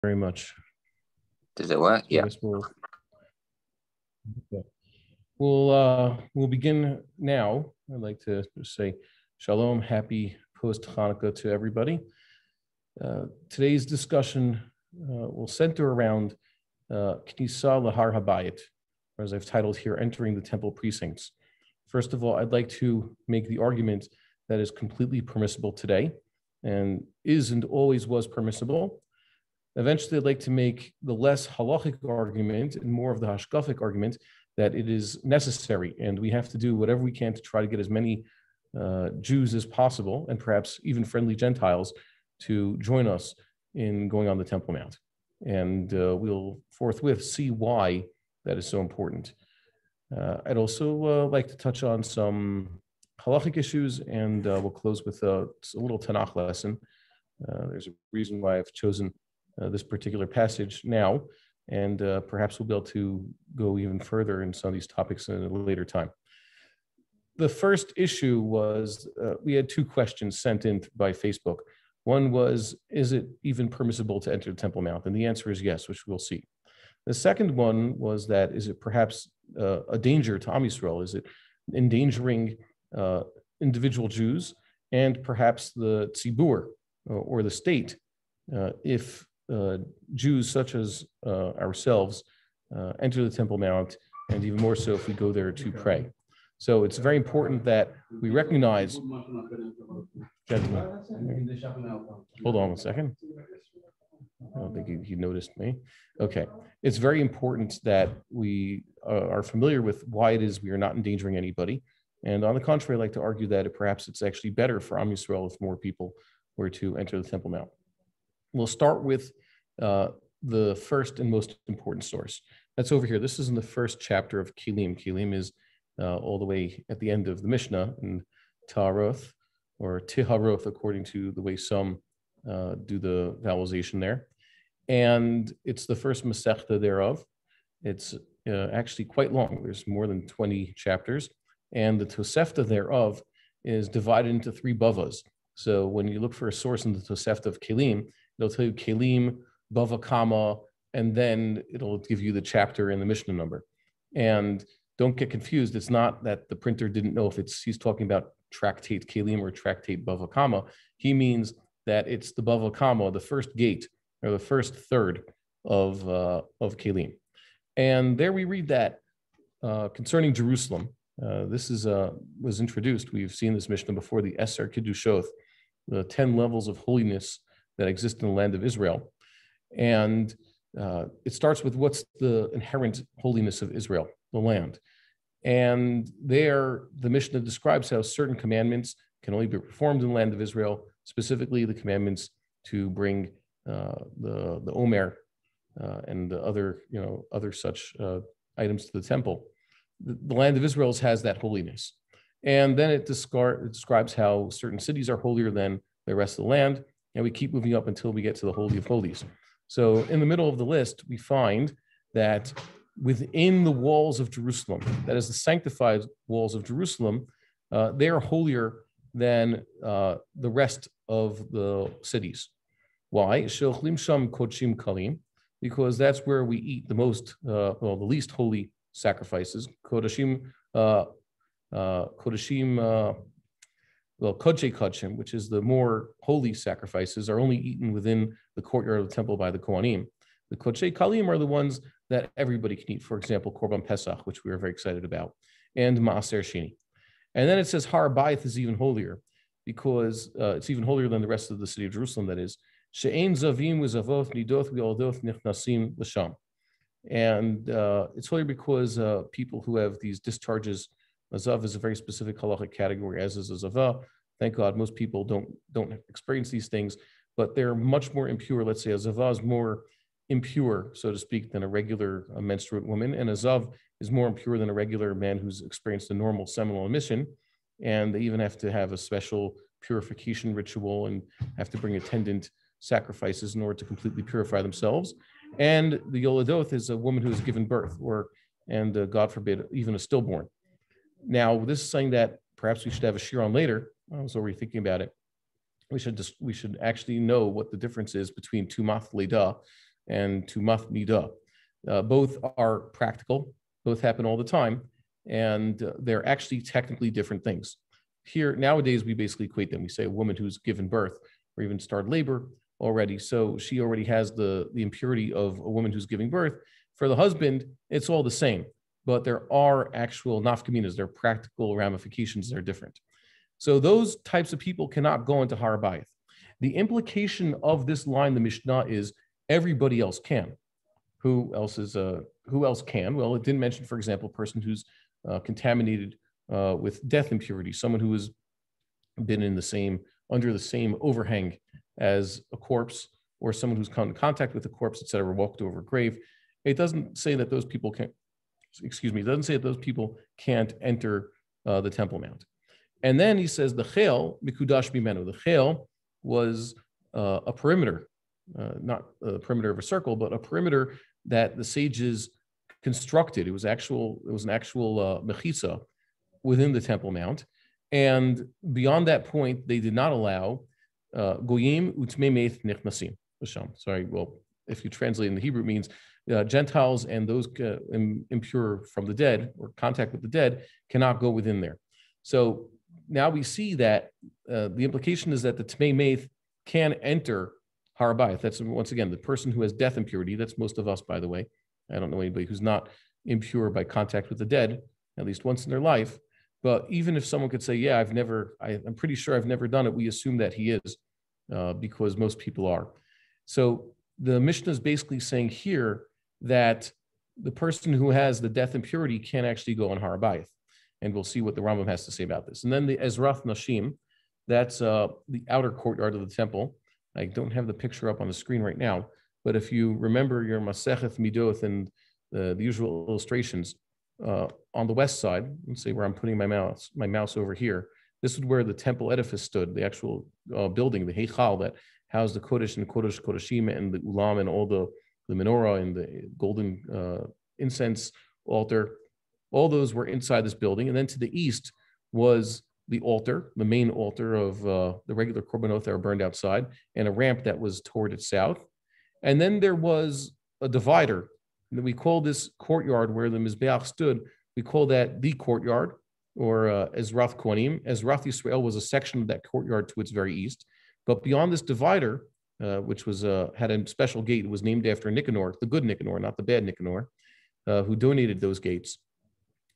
Very much. Does it work? Yeah. We'll begin now. I'd like to just say shalom, happy post-Hanukkah to everybody. Today's discussion will center around Knisa Lahar Habayit, or as I've titled here, entering the temple precincts. First of all, I'd like to make the argument that is completely permissible today and is and always was permissible. Eventually, I'd like to make the less halachic argument and more of the hashkafic argument that it is necessary, and we have to do whatever we can to try to get as many Jews as possible, and perhaps even friendly Gentiles, to join us in going on the Temple Mount. And we'll forthwith see why that is so important. I'd also like to touch on some halachic issues, and we'll close with a little Tanakh lesson. There's a reason why I've chosen this particular passage now, and perhaps we'll be able to go even further in some of these topics in a later time. The first issue was we had two questions sent in by Facebook. One was, is it even permissible to enter the Temple Mount? And the answer is yes, which we'll see. The second one was that, is it perhaps a danger to Am Yisrael? Is it endangering individual Jews and perhaps the tzibur or the state if Jews such as ourselves enter the Temple Mount, and even more so if we go there to pray? So it's very important that we recognize. Gentlemen, hold on one second. I don't think he noticed me. Okay. It's very important that we are familiar with why it is we are not endangering anybody. And on the contrary, I'd like to argue that perhaps it's actually better for Am Yisrael if more people were to enter the Temple Mount. We'll start with the first and most important source. That's over here. This is in the first chapter of Kelim. Kelim is all the way at the end of the Mishnah in Ta'aroth, or Tiharoth, according to the way some do the vowelization there. And it's the first Masechta thereof. It's actually quite long. There's more than 20 chapters. And the Tosefta thereof is divided into 3 bavas. So when you look for a source in the Tosefta of Kelim, it'll tell you Kelim, Bava Kama, and then it'll give you the chapter and the Mishnah number. And don't get confused. It's not that the printer didn't know if he's talking about tractate Kelim or tractate Bava Kama. He means that it's the Bava Kama, the first gate, or the first third of Kelim. And there we read that concerning Jerusalem. This was introduced. We've seen this Mishnah before, the Eser Kiddushoth, the 10 levels of holiness that exist in the land of Israel. And it starts with what's the inherent holiness of Israel, the land. And there, the Mishnah describes how certain commandments can only be performed in the land of Israel, specifically the commandments to bring the Omer and the other such items to the temple. The land of Israel has that holiness. And then it describes how certain cities are holier than the rest of the land, and we keep moving up until we get to the Holy of Holies. So in the middle of the list, we find that within the walls of Jerusalem, that is the sanctified walls of Jerusalem, they are holier than the rest of the cities. Why? Because that's where we eat the most, the least holy sacrifices. Kodashim, Kodshei Kodshim, which is the more holy sacrifices, are only eaten within the courtyard of the temple by the Kohanim. The Kodshei Kalim are the ones that everybody can eat. For example, Korban Pesach, which we are very excited about, and Maaser Sheni. And then it says Har Habayit is even holier, because it's even holier than the rest of the city of Jerusalem, that is. She'ein zavim uzavot nidoth v'aldoth nichnasim l'sham. And it's holy because people who have these discharges, a zav is a very specific halachic category, as is a zava. Thank God most people don't experience these things, but they're much more impure. Let's say a zava is more impure, so to speak, than a regular menstruate woman, and a zav is more impure than a regular man who's experienced a normal seminal emission. And they even have to have a special purification ritual and have to bring attendant sacrifices in order to completely purify themselves. And the Yoladoth is a woman who has given birth, and God forbid, even a stillborn. Now, this is something that perhaps we should have a shiur on later. I was already thinking about it. We should actually know what the difference is between Tumath Leda, and tumath nida. Both are practical, both happen all the time, and they're actually technically different things. Here, nowadays, we basically equate them. We say a woman who's given birth or even started labor already, so she already has the impurity of a woman who's giving birth. For the husband, it's all the same, but there are actual nafkaminas, there are practical ramifications that are different. So those types of people cannot go into Habayit. The implication of this line, the Mishnah, is everybody else can. Who else can? Well, it didn't mention, for example, a person who's contaminated with death impurity, someone who has been under the same overhang as a corpse, or someone who's come in contact with a corpse, etc., walked over a grave. It doesn't say that those people can't. It doesn't say that those people can't enter the Temple Mount. And then he says the chel mikudash bimenu. The chel was a perimeter, not a perimeter of a circle, but a perimeter that the sages constructed. It was an actual mechisa within the Temple Mount, and beyond that point, they did not allow goyim utmei meith nichnasim. Sorry, well, if you translate in the Hebrew, it means Gentiles and those impure from the dead or contact with the dead cannot go within there. So now we see that the implication is that the Tmei Meith can enter Habayit. That's, once again, the person who has death impurity. That's most of us, by the way. I don't know anybody who's not impure by contact with the dead, at least once in their life. But even if someone could say, yeah, I'm pretty sure I've never done it, we assume that he is, because most people are. So the Mishnah is basically saying here that the person who has the death impurity can actually go on Habayit. And we'll see what the Rambam has to say about this. And then the Ezrath Nashim, that's the outer courtyard of the temple. I don't have the picture up on the screen right now, but if you remember your Masecheth Midoth and the usual illustrations, on the west side, let's say where I'm putting my mouse over here, this is where the temple edifice stood, the actual building, the Heichal that housed the Kodesh and Kodesh Kodeshim and the Ulam and all the menorah and the golden incense altar. All those were inside this building. And then to the east was the altar, the main altar of the regular korbanot that were burned outside, and a ramp that was toward its south. And then there was a divider. And we call this courtyard where the Mizbeach stood, we call that the courtyard, or Ezrath Kohanim. Ezrath Yisrael was a section of that courtyard to its very east. But beyond this divider, which was had a special gate, it was named after Nicanor, the good Nicanor, not the bad Nicanor, who donated those gates.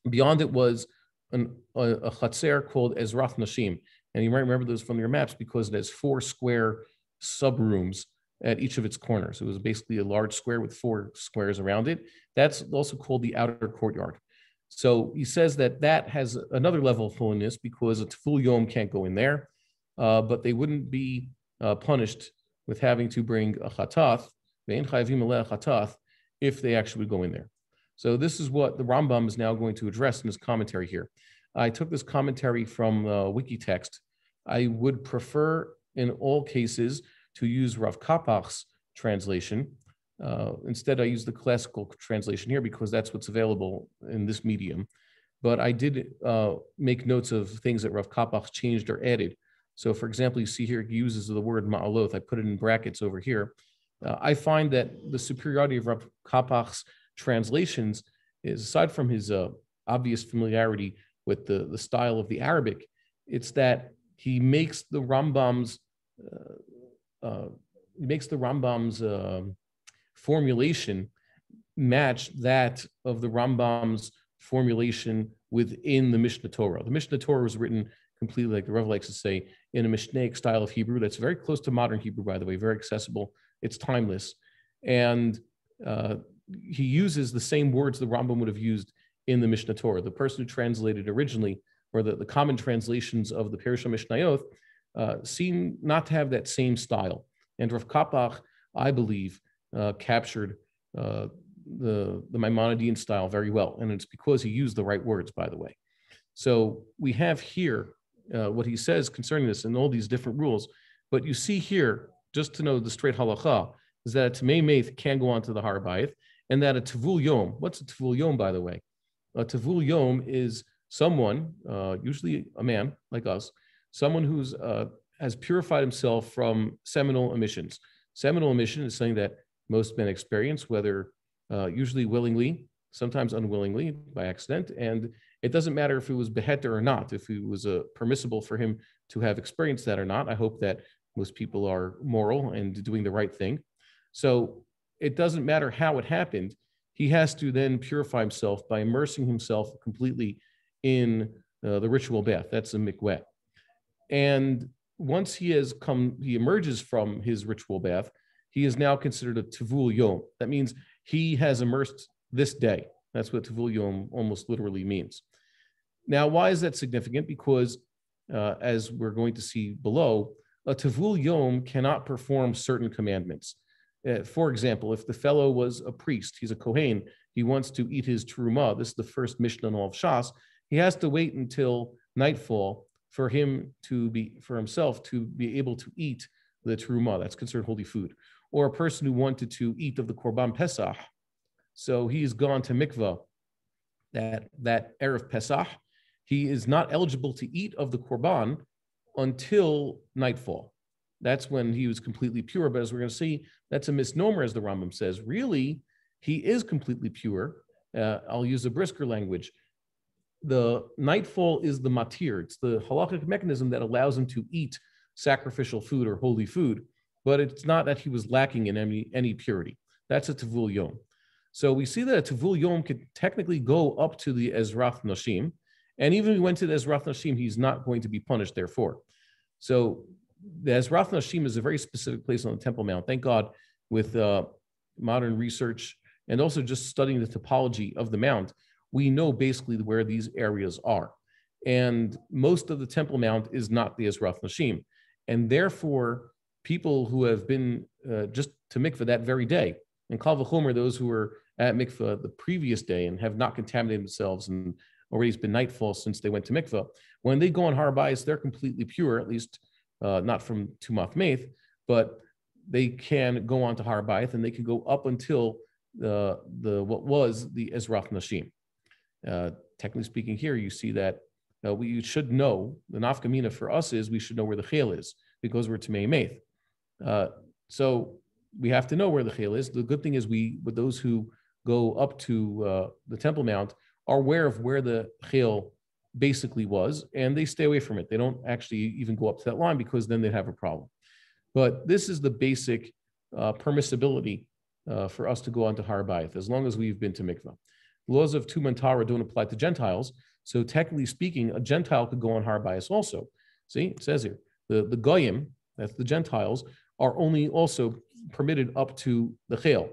Beyond it was a chatzer called Ezrath Nashim. And you might remember those from your maps because it has 4 square sub-rooms at each of its corners. It was basically a large square with 4 squares around it. That's also called the outer courtyard. So he says that that has another level of holiness because a Teful Yom can't go in there, but they wouldn't be punished with having to bring a chatath, if they actually would go in there. So this is what the Rambam is now going to address in his commentary here. I took this commentary from Wikitext. I would prefer in all cases to use Rav Kapach's translation. Instead, I use the classical translation here because that's what's available in this medium. But I did make notes of things that Rav Kapach changed or added. So for example, you see here, he uses the word ma'aloth. I put it in brackets over here. I find that the superiority of Rav Kapach's translations is, aside from his obvious familiarity with the style of the Arabic, it's that he makes the Rambam's formulation match that of the Rambam's formulation within the Mishnah Torah. The Mishnah Torah was written completely, like the Rebbe likes to say, in a Mishnaic style of Hebrew that's very close to modern Hebrew, by the way, very accessible. It's timeless. And he uses the same words the Rambam would have used in the Mishnah Torah. The person who translated originally, or the common translations of the Perush HaMishnayot, seem not to have that same style. And Rav Kapach, I believe, captured the Maimonidean style very well. And it's because he used the right words, by the way. So we have here what he says concerning this and all these different rules. But you see here, just to know the straight halacha, is that a Tamei Meith can go on to the Habayit, and that a Tevul Yom, what's a Tevul Yom, by the way? A Tevul Yom is someone, usually a man like us, someone who's has purified himself from seminal emissions. Seminal emission is something that most men experience, whether usually willingly, sometimes unwillingly by accident. And it doesn't matter if it was beheter or not, if it was permissible for him to have experienced that or not. I hope that most people are moral and doing the right thing. So it doesn't matter how it happened. He has to then purify himself by immersing himself completely in the ritual bath. That's a mikveh. And once he emerges from his ritual bath, he is now considered a Tavul Yom. That means he has immersed this day. That's what Tavul Yom almost literally means. Now, why is that significant? Because as we're going to see below, a Tavul Yom cannot perform certain commandments. For example, if the fellow was a priest, he's a Kohen, he wants to eat his Terumah, this is the first Mishnah in all of Shas, he has to wait until nightfall for himself to be able to eat the Terumah. That's considered holy food. Or a person who wanted to eat of the Korban Pesach, so he's gone to mikvah that Erev Pesach, he is not eligible to eat of the Korban until nightfall. That's when he was completely pure. But as we're going to see, that's a misnomer, as the Rambam says. Really, he is completely pure. I'll use a brisker language. The nightfall is the matir. It's the halakhic mechanism that allows him to eat sacrificial food or holy food, but it's not that he was lacking in any purity. That's a Tavul Yom. So we see that a Tavul Yom could technically go up to the Ezrath Nashim, and even if he went to the Ezrath Nashim, he's not going to be punished therefore. So the Ezrath Nashim is a very specific place on the Temple Mount. Thank God, with modern research and also just studying the topology of the Mount, we know basically where these areas are. And most of the Temple Mount is not the Ezrath Nashim. And therefore, people who have been just to mikveh that very day, and Kal v'chomer, those who were at mikveh the previous day and have not contaminated themselves, and already it's been nightfall since they went to mikveh, when they go on Habayit, they're completely pure, at least not from Tumath Meith, but they can go on to Habayit and they can go up until what was the Ezrath Nashim. Technically speaking, here you see that we should know, the nafkamina for us is we should know where the chel is because we're Tamei Meith. So we have to know where the chel is. The good thing is with those who go up to the Temple Mount, are aware of where the chel basically was, and they stay away from it. They don't actually even go up to that line because then they'd have a problem. But this is the basic permissibility for us to go on to Habayit, as long as we've been to mikveh. Laws of Tuman Tara don't apply to Gentiles, so technically speaking, a Gentile could go on Habayit also. See, it says here, the Goyim, that's the Gentiles, are only also permitted up to the chel.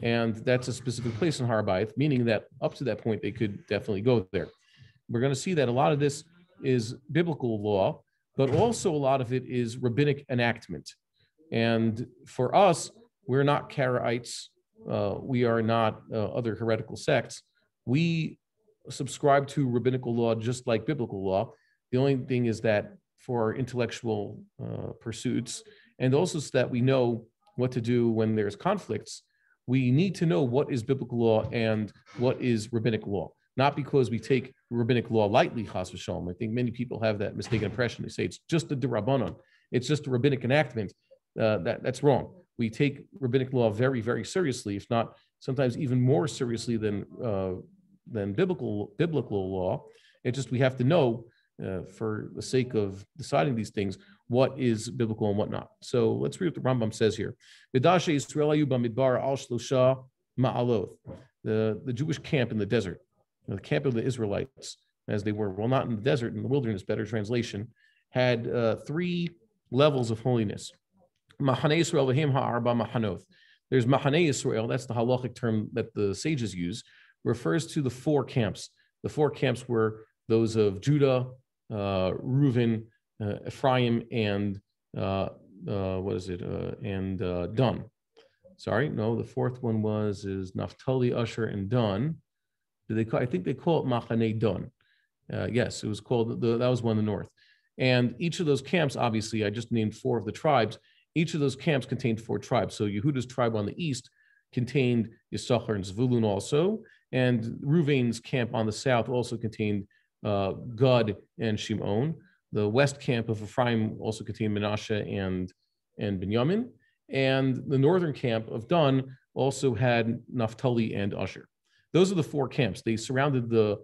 And that's a specific place in Habayit, meaning that up to that point, they could definitely go there. We're going to see that a lot of this is biblical law, but also a lot of it is rabbinic enactment. And for us, we're not Karaites. We are not other heretical sects. We subscribe to rabbinical law just like biblical law. The only thing is that for our intellectual pursuits, and also so that we know what to do when there's conflicts, we need to know what is biblical law and what is rabbinic law. Not because we take rabbinic law lightly, chas v'shalom. I think many people have that mistaken impression. They say it's just a derabanan. It's just a rabbinic enactment. That's wrong. We take rabbinic law very, very seriously, if not sometimes even more seriously than biblical law. It's just we have to know, for the sake of deciding these things, what is biblical and what not. So let's read what the Rambam says here. The Jewish camp in the desert, the camp of the Israelites, as they were, well, not in the desert, in the wilderness, better translation, had 3 levels of holiness. Mahanei Yisrael v'hem ha'arba mahanoth. There's Mahanei Yisrael, that's the halachic term that the sages use, refers to the 4 camps. The 4 camps were those of Judah, Reuven, Ephraim, and Dan. Sorry, no, the 4th one is Naphtali, Asher, and Dan. I think they call it Machanei Dan. Yes, it was called, that was one in the north. And each of those camps, obviously, I just named 4 of the tribes. Each of those camps contained 4 tribes. So Yehuda's tribe on the east contained Yisachar and Zvulun also, and Reuven's camp on the south also contained Gad and Shimon. The west camp of Ephraim also contained Menashe and Binyamin, And the northern camp of Dan also had Naphtali and Asher. Those are the four camps. They surrounded the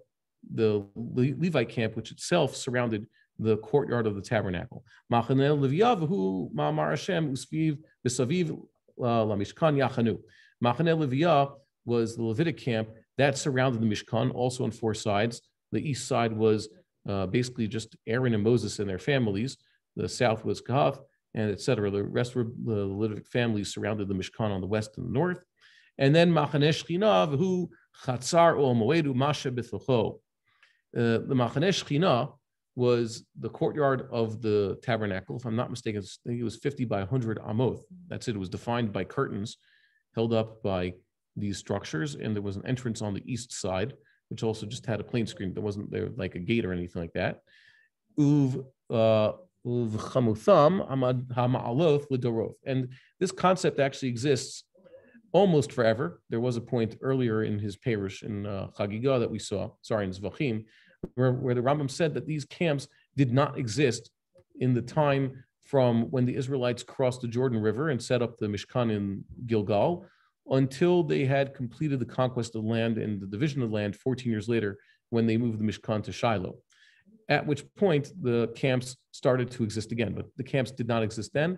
Levite camp, which itself surrounded the courtyard of the tabernacle. Machaneh Leviyahu Ma'amar Hashem Usviv B'Saviv LaMishkan Yachanu. Machaneh Leviyah was the Levitic camp that surrounded the Mishkan, also on four sides. The east side was basically just Aaron and Moses and their families. The south was Kahath, and etc. The rest were the Levitic families surrounded the Mishkan on the west and the north. And then Machaneh Shechina who Chatzar Ol Moedu Masha B'Thocho. The Machaneh Shechina was the courtyard of the tabernacle. If I'm not mistaken, I think it was 50 by 100 amoth. That's it. It was defined by curtains held up by these structures, and there was an entrance on the east side, which also just had a plain screen. There wasn't there like a gate or anything like that. And this concept actually exists almost forever. There was a point earlier in his Perush in Chagiga that we saw, in Zvachim, where the Rambam said that these camps did not exist in the time from when the Israelites crossed the Jordan River and set up the Mishkan in Gilgal until they had completed the conquest of the land and the division of the land 14 years later when they moved the Mishkan to Shiloh, at which point the camps started to exist again. But the camps did not exist then,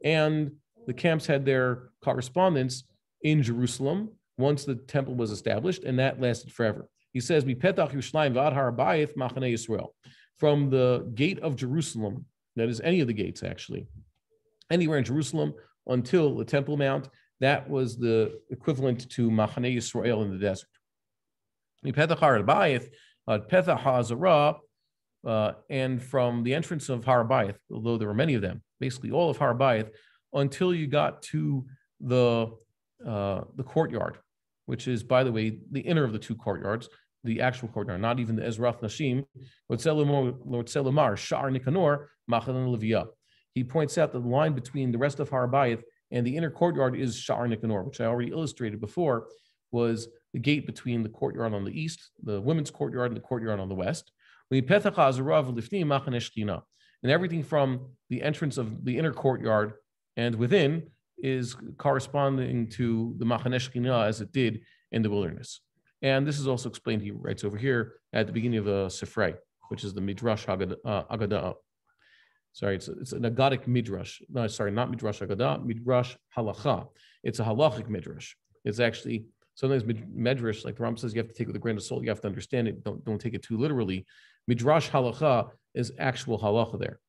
and the camps had their correspondence in Jerusalem once the temple was established, and that lasted forever. He says, "Mipetach Yerushalayim v'ad Habayit Machaneh Yisrael." From the gate of Jerusalem, that is any of the gates actually, anywhere in Jerusalem until the Temple Mount, that was the equivalent to Machaneh Yisrael in the desert. Mipetach Habayit ad Petach HaZarah, and from the entrance of Habayit, although there were many of them, basically all of Habayit, until you got to the courtyard, which is, by the way, the inner of the two courtyards, the actual courtyard, not even the Ezrath Nashim. Sha'ar Nikanor, Machaneh Leviyah. He points out that the line between the rest of Habayit and the inner courtyard is Sha'ar Nikanor, which I already illustrated before, was the gate between the courtyard on the east, the women's courtyard, and the courtyard on the west. And everything from the entrance of the inner courtyard and within is corresponding to the Machaneh Shechina as it did in the wilderness. And this is also explained, he writes over here, at the beginning of the Sifrei, which is the Midrash Agadah. Sorry, it's an Agadic Midrash. No, sorry, not Midrash Agadah, Midrash Halacha. It's a halachic Midrash. It's actually, sometimes Midrash, like the Ram says, you have to take it with a grain of salt. You have to understand it. Don't take it too literally. Midrash Halacha is actual halacha there.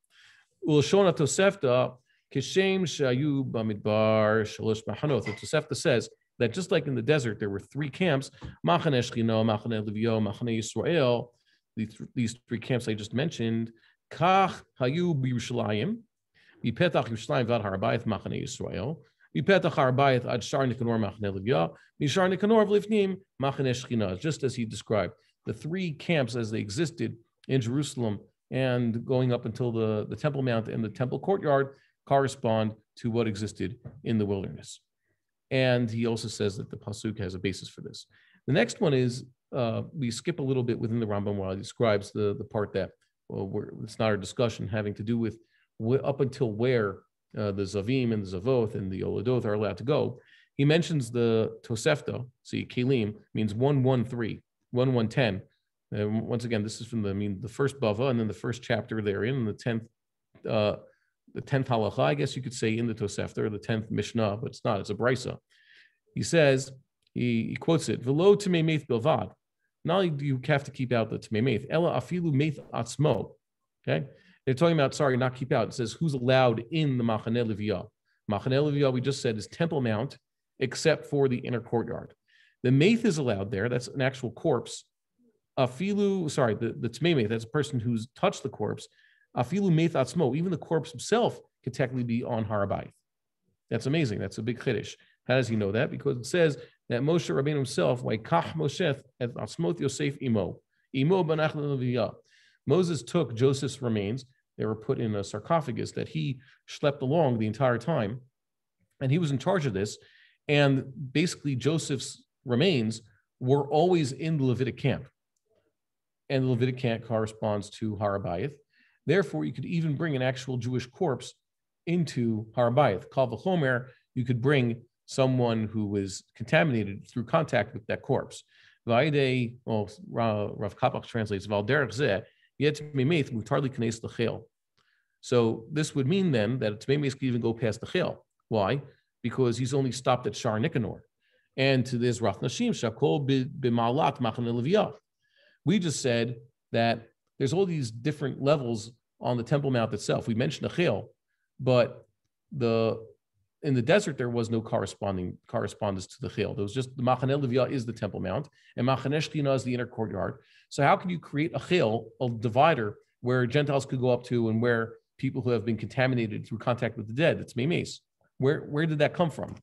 Ulshona Tosefta, Kishem Shayu Bamidbar Shalosh Machanot. The Tosefta says that just like in the desert, there were three camps, Machaneh Shechina, Machaneh Leviyah, Machaneh Yisrael, these three camps I just mentioned. Kach Hayu B'Yerushalayim, Mipetach Yerushalayim Vad Harabayit Machaneh Yisrael, Mipetach Harabayit Ad Shar Nikanor Machaneh Leviyah, Mishar Nikanor V'Lifnim Machaneh Shechina, just as he described. The three camps as they existed in Jerusalem and going up until the Temple Mount and the Temple Courtyard correspond to what existed in the wilderness. And he also says that the Pasuk has a basis for this. The next one is, we skip a little bit within the Rambam while he describes the part that, it's not our discussion, having to do with up until where the Zavim and the Zavoth and the Oladoth are allowed to go. He mentions the Tosefta, see, Kelim means 113, 1110. Once again, this is from the first Bava and then the first chapter therein, and the 10th halacha, I guess you could say, in the Tosefta, or the 10th Mishnah, but it's not, it's a Brisa. He says, he quotes it, V'lo T'mei Meith Bilvad. Not only do you have to keep out the T'mei Meith, Ela Afilu Meith Atzmo. Okay? They're talking about, not keep out. It says, who's allowed in the Machaneh Leviyah? Machaneh Leviyah, we just said, is Temple Mount, except for the inner courtyard. The Meith is allowed there. That's an actual corpse. Afilu, the T'mei Meith, that's a person who's touched the corpse. Afilu Meith Atzmo, even the corpse himself could technically be on Habayit. That's amazing. That's a big chiddush. How does he know that? Because it says that Moshe Rabbeinu himself, Kach Moshe et Atzmot Yosef Imo Banach Leviyah. Moses took Joseph's remains. They were put in a sarcophagus that he schlepped along the entire time, and he was in charge of this. And basically, Joseph's remains were always in the Levitic camp, and the Levitic camp corresponds to Habayit. Therefore, you could even bring an actual Jewish corpse into Habayit. Kal v'chomer, you could bring someone who was contaminated through contact with that corpse. Rav Kapach translates, so this would mean then that Tmei could even go past the Chil. Why? Because he's only stopped at Shar Nicanor. And to this Rath Nashim, Shakol b'Malat Machan Leviyah. We just said that there's all these different levels on the Temple Mount itself. We mentioned the Chil, but in the desert there was no correspondence to the Chil. There was just the Machan Leviyah is the Temple Mount, and Machan Shechina is the inner courtyard. So how can you create a Chil, a divider, where Gentiles could go up to and where people who have been contaminated through contact with the dead? It's Meimes. Where did that come from?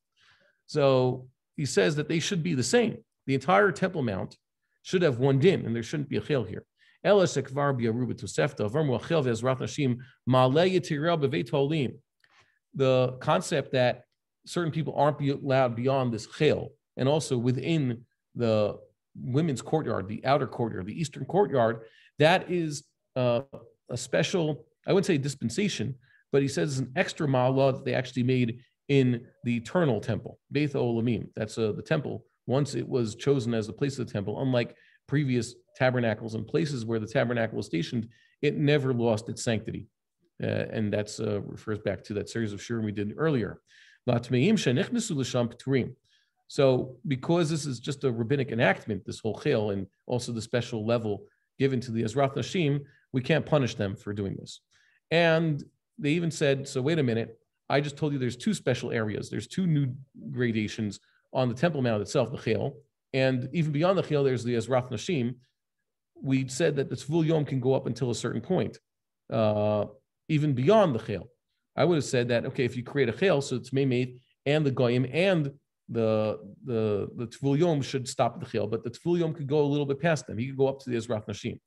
So he says that they should be the same. The entire Temple Mount should have one din, and there shouldn't be a Chil here. The concept that certain people aren't allowed beyond this Chil, and also within the women's courtyard, the outer courtyard, the eastern courtyard, that is a special, I wouldn't say dispensation, but he says it's an extra ma'alah that they actually made in the eternal temple, Beit Olamim. That's the temple. Once it was chosen as the place of the temple, unlike previous tabernacles and places where the tabernacle was stationed, it never lost its sanctity. And that's refers back to that series of shiurim we did earlier. So because this is just a rabbinic enactment, this whole chil, and also the special level given to the Ezrat Nashim, we can't punish them for doing this. And they even said, so wait a minute, I just told you there's two special areas. There's two new gradations on the Temple Mount itself, the chil, and even beyond the chil, there's the Ezrat Nashim. We said that the Tvul Yom can go up until a certain point, even beyond the chil. I would have said that, okay, if you create a chil, so it's Meimet and the Goyim and the Tvul Yom should stop at the chil, but the Tvul Yom could go a little bit past them. He could go up to the Ezrat Nashim,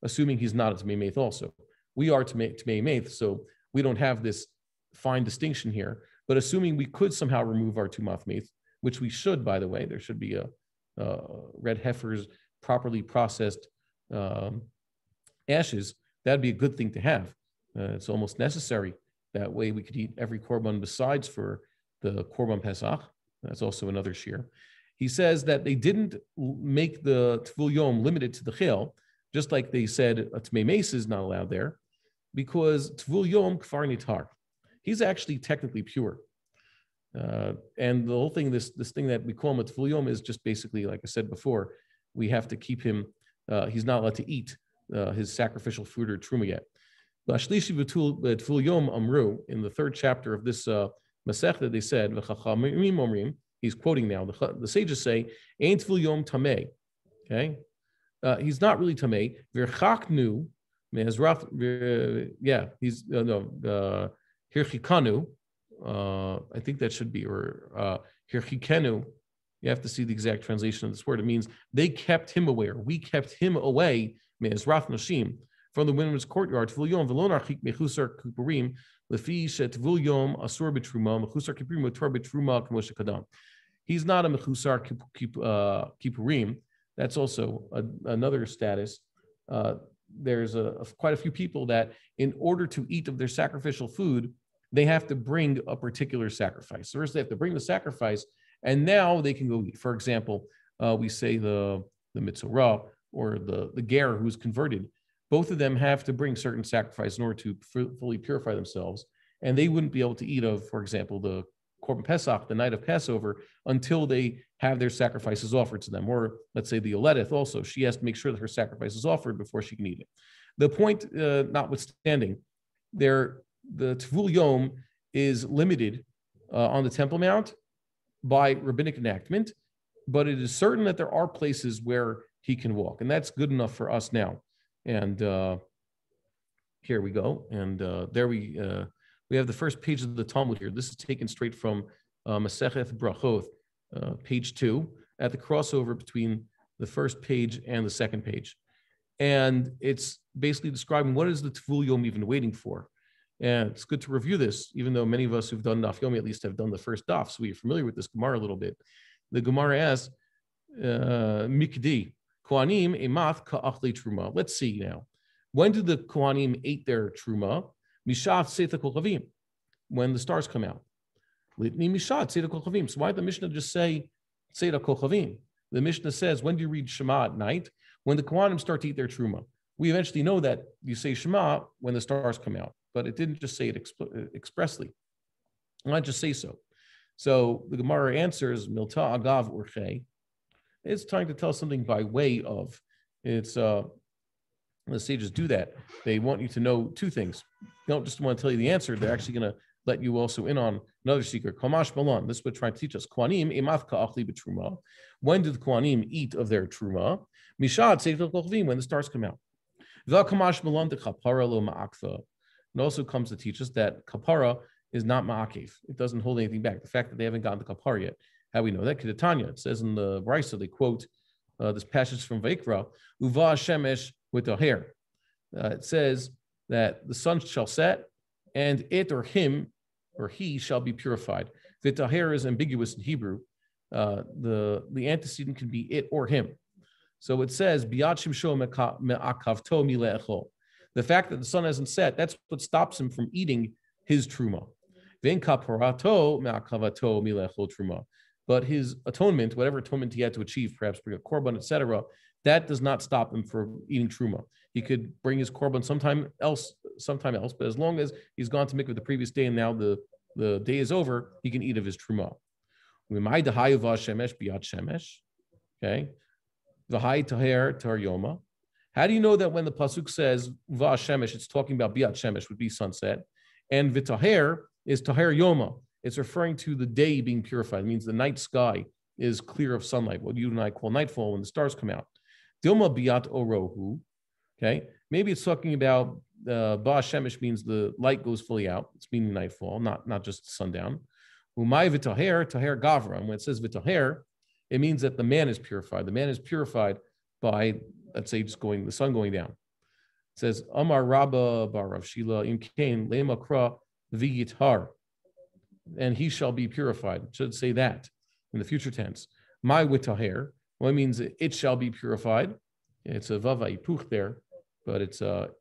assuming he's not a Tmei also. We are Tmei, so we don't have this fine distinction here. But assuming we could somehow remove our Tumath Meith, which we should, by the way, there should be a red heifer's properly processed ashes. That'd be a good thing to have. It's almost necessary. That way we could eat every korban besides for the korban Pesach. That's also another shiur. He says that they didn't make the Tvul Yom limited to the chil, just like they said a Tmei Meis is not allowed there, because Tvul Yom Kfar Nitar. He's actually technically pure. And the whole thing, this thing that we call him a Tvul Yom is just basically, like I said before, we have to keep him, he's not allowed to eat his sacrificial food or truma yet. L'ashlishi v'Tvul Yom Amru, in the third chapter of this Masechta, they said, V'chachamim Omrim, he's quoting now, the sages say, Ein Tvul Yom Tamei, okay? He's not really Tamei. V'chaknu, Hirchikanu, I think that should be, or Hirchikenu, you have to see the exact translation of this word. It means they kept him away, or we kept him away, Me'ezrat Nashim, from the women's courtyard. Tvul Yom v'lo narchik mechusar kipurim lefi shetvul Yom asur b'truma mechusar kipurim utar b'truma k'mo shekadam. He's not a mechusar kipurim. That's also another status. There's quite a few people that, in order to eat of their sacrificial food, they have to bring a particular sacrifice. First, they have to bring the sacrifice, and now they can go eat. For example, we say the mitzvah or the ger who's converted. Both of them have to bring certain sacrifice in order to fully purify themselves, and they wouldn't be able to eat of, for example, the Korban Pesach, the night of Passover, until they have their sacrifices offered to them. Or let's say the Yoledeth also, she has to make sure that her sacrifice is offered before she can eat it. The point notwithstanding, the Tvul Yom is limited on the Temple Mount by rabbinic enactment, but it is certain that there are places where he can walk, and that's good enough for us now. And here we go, and there we have the first page of the Talmud here. This is taken straight from Masechet Brachot, page 2, at the crossover between the first page and the second page. And it's basically describing what is the Tvul Yom even waiting for. And it's good to review this, even though many of us who've done Daf Yomi at least have done the first Daf, so we're familiar with this Gemara a little bit. The Gemara asks, Mikdi, Kohanim emath ka'achle truma. Let's see now. When did the Kohanim eat their truma? Mishav Seita Kolavim, when the stars come out. Litni Mishat, Seder Kol Chavim. So why did the Mishnah just say Seder Kol Chavim? The Mishnah says, when do you read Shema at night? When the Kohanim start to eat their Truma. We eventually know that you say Shema when the stars come out, but it didn't just say it expressly. Why not just say so? So the Gemara answers, Milta Agav Urche. It's trying to tell something by way of. It's the sages do that. They want you to know two things. They don't just want to tell you the answer. They're actually going to let you also in on another secret. Kamash Malon. This is what trying to teach us. Kohanim imaf ka'achli b'truma. When did the Kohanim eat of their truma? Mishad seifel kolchavim, when the stars come out. V'kamash Malon de kapara lo ma'akfa. It also comes to teach us that kapara is not ma'akev. It doesn't hold anything back. The fact that they haven't gotten the kapara yet. How we know that? Kedatanya. It says in the Brisa, they quote this passage from Vayikra, Uva Shemesh with the hair. It says that the sun shall set, and it or him or he shall be purified. V'taher is ambiguous in Hebrew. The antecedent can be it or him. So it says, Biyad Shimsho me'akavto mile'echol. The fact that the sun hasn't set, that's what stops him from eating his truma. V'en kaparato me'akavato mile'echol truma. But his atonement, whatever atonement he had to achieve, perhaps bring a korban, etc., that does not stop him from eating truma. He could bring his korban sometime else, but as long as he's gone to mikveh the previous day and now the day is over, he can eat of his truma. Okay. V'hai taher tar yoma. How do you know that when the pasuk says va shemesh, it's talking about biat shemesh, would be sunset, and v'taher is taher yoma? It's referring to the day being purified. It means the night sky is clear of sunlight, what you and I call nightfall when the stars come out. Dilma biat orohu. Okay, maybe it's talking about ba shemesh means the light goes fully out. It's meaning nightfall, not just sundown. Umay v'taher taher gavra. And when it says v'taher, it means that the man is purified. The man is purified by, let's say, just the sun going down. It says Amar Rabba bar Rav Shila im kain le'ma kra v'yitar. And he shall be purified. It should say that in the future tense. My v'taher. Well, it means it shall be purified. It's a vava ipuch there, but it's a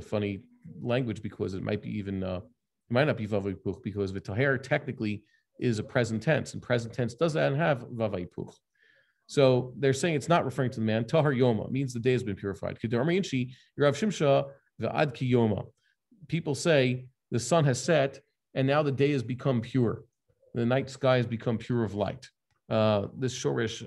funny language because it might be even it might not be vava ipuch because v'taher technically is a present tense, and present tense doesn't have vava ipuch. So they're saying it's not referring to the man. Tahar yoma means the day has been purified. People say the sun has set and now the day has become pure. The night sky has become pure of light. This shorish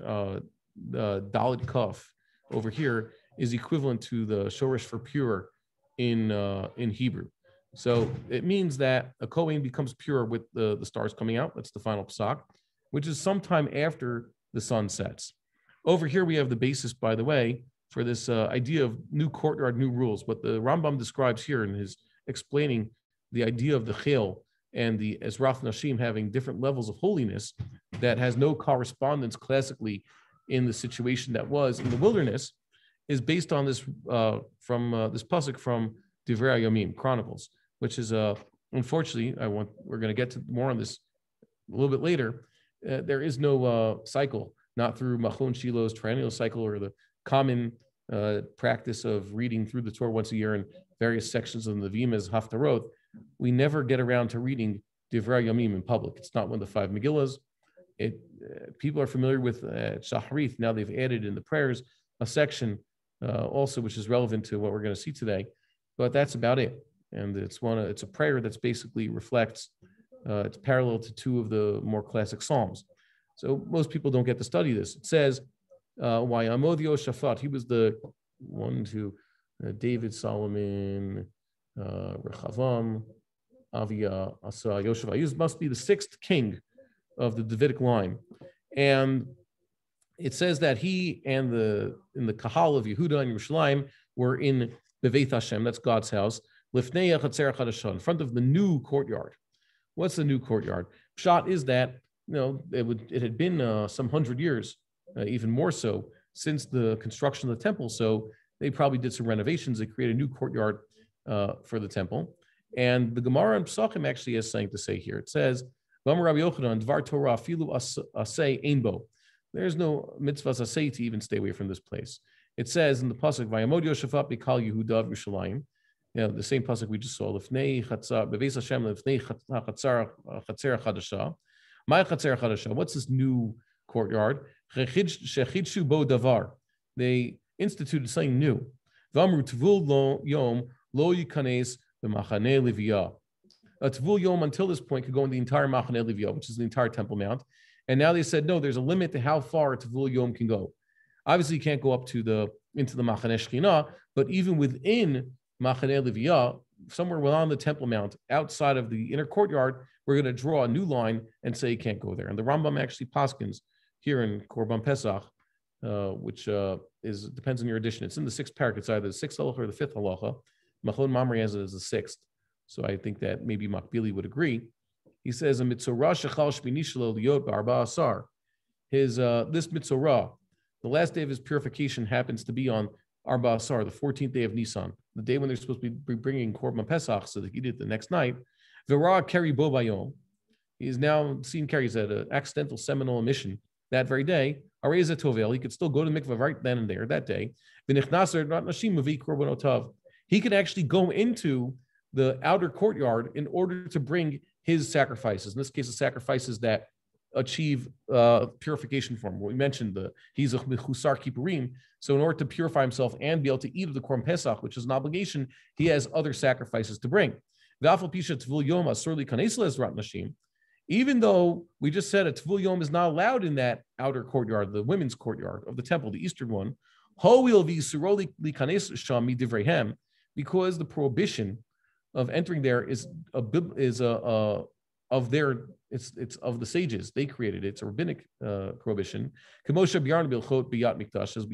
dalit kaf over here is equivalent to the shorish for pure in Hebrew. So it means that a Kohen becomes pure with the stars coming out. That's the final psak, which is sometime after the sun sets. Over here we have the basis, by the way, for this idea of new courtyard, new rules. What the Rambam describes here in his explaining the idea of the chil and the Ezrach Nashim having different levels of holiness that has no correspondence classically in the situation that was in the wilderness is based on this from this pasuk from Divrei Yomim, Chronicles, which is unfortunately, we're going to get to more on this a little bit later. There is no cycle, not through Machon Shiloh's triennial cycle or the common practice of reading through the Torah once a year in various sections of the Nevi'im Haftarot. We never get around to reading Divrei Yomim in public. It's not one of the five Megillas. People are familiar with Shaharith. Now they've added in the prayers a section also which is relevant to what we're going to see today, but that's about it. And it's a prayer that's basically reflects, it's parallel to two of the more classic Psalms. So most people don't get to study this. It says, why Amodio Shafat, he was the one to David, Solomon, Rechavam, Avia, Asa, Yoshua. He must be the sixth king of the Davidic line. And it says that he and in the Kahal of Yehuda and Yerushalayim were in Beveit Hashem, that's God's house, Lifnei Chatzer Chadashah, in front of the new courtyard. What's the new courtyard? Pshat is that it had been some 100 years, even more so, since the construction of the temple. So they probably did some renovations. They created a new courtyard for the temple. And the Gemara in Pesachim actually has something to say here. It says, Rabbi Yochanan, Dvar Torah, Filu Asay Einbo. There's no mitzvah asay to even stay away from this place. It says in the pasuk, Vayamod Yoshafat Bikal Yehuda Yerushalayim. The same pasuk we just saw. Lifnei Chatzar Beveis Hashem Lifnei Chatzar Chadashah. What's this new courtyard? They instituted something new. Tvul Yom until this point could go in the entire Machane Livya, which is the entire Temple Mount. And now they said, no, there's a limit to how far Tvul Yom can go. Obviously, you can't go up into the Machane Shechina, but even within Machane Livya, somewhere on the Temple Mount, outside of the inner courtyard, we're going to draw a new line and say you can't go there. And the Rambam actually paskins here in Korban Pesach, which depends on your edition. It's in the sixth parak. It's either the sixth halacha or the fifth halacha. Machlon Mamre has it as the sixth. So I think that maybe Makbili would agree. He says, this mitzorah, the last day of his purification happens to be on Arba Asar, the 14th day of Nisan, the day when they're supposed to be bringing Korban Pesach, so that he did it the next night. V'ra keri bo bayom. He is now seen carries at an accidental seminal emission that very day. Areza tovel, he could still go to the mikveh right then and there that day. He could actually go into the outer courtyard in order to bring his sacrifices. In this case, the sacrifices that achieve purification for him. We mentioned he's a mechusar kippurim. So in order to purify himself and be able to eat of the Korban Pesach, which is an obligation, he has other sacrifices to bring. Even though we just said a Tvul Yom is not allowed in that outer courtyard, the women's courtyard of the temple, the eastern one, because the prohibition of entering there is of the sages. They created it. It's a rabbinic prohibition. As we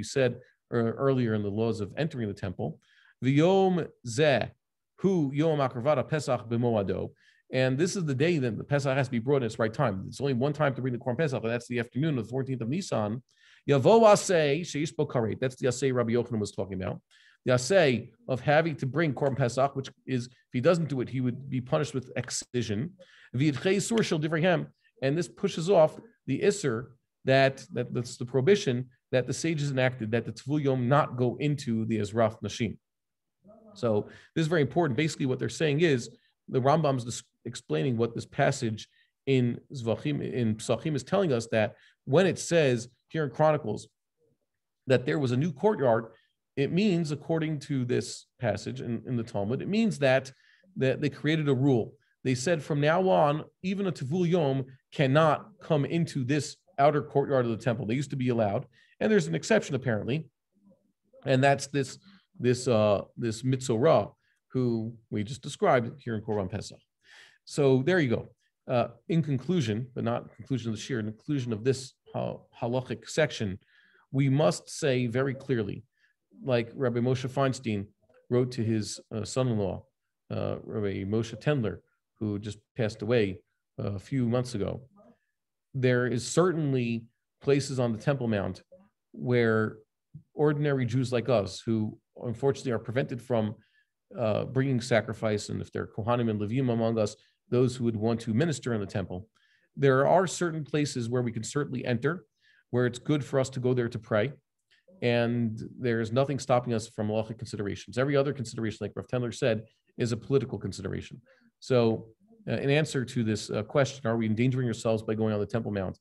said earlier in the laws of entering the temple. And this is the day that the Pesach has to be brought in its right time. It's only one time to bring the Korban Pesach, and that's the afternoon of the 14th of Nisan. That's the Asay Rabbi Yochanan was talking about. The Asay of having to bring Korban Pesach, which is, if he doesn't do it, he would be punished with excision. And this pushes off the Isser, that's the prohibition that the sages enacted, that the Tvul Yom not go into the Ezraf Nashim. So this is very important. Basically, what they're saying is, the Rambam's explaining what this passage in Psachim is telling us, that when it says here in Chronicles that there was a new courtyard, it means, according to this passage in the Talmud, it means that they created a rule. They said from now on, even a Tvul Yom cannot come into this outer courtyard of the temple. They used to be allowed, and there's an exception apparently, and that's this Mitzorah, who we just described here in Korban Pesach. So there you go. In conclusion, but not conclusion of the Shiur, in conclusion of this halachic section, we must say very clearly, like Rabbi Moshe Feinstein wrote to his son-in-law, Rabbi Moshe Tendler, who just passed away a few months ago. There is certainly places on the Temple Mount where ordinary Jews like us, who unfortunately are prevented from bringing sacrifice, and if there are Kohanim and Levim among us, those who would want to minister in the temple, there are certain places where we can certainly enter, where it's good for us to go there to pray, and there's nothing stopping us from halachic considerations. Every other consideration, like Rav Tendler said, is a political consideration. So in answer to this question, are we endangering ourselves by going on the Temple Mount?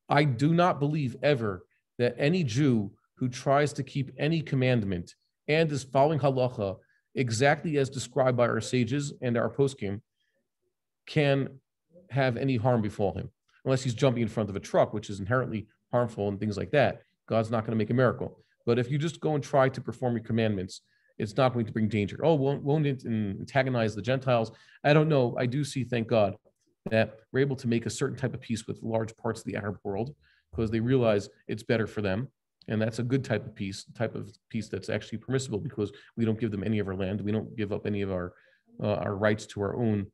I do not believe ever that any Jew who tries to keep any commandment and is following halacha exactly as described by our sages and our poskim can have any harm befall him, unless he's jumping in front of a truck, which is inherently harmful and things like that. God's not going to make a miracle. But if you just go and try to perform your commandments, it's not going to bring danger. Oh, won't it antagonize the Gentiles? I don't know. I do see, thank God, that we're able to make a certain type of peace with large parts of the Arab world, because they realize it's better for them. And that's a good type of peace that's actually permissible, because we don't give them any of our land. We don't give up any of our rights to our own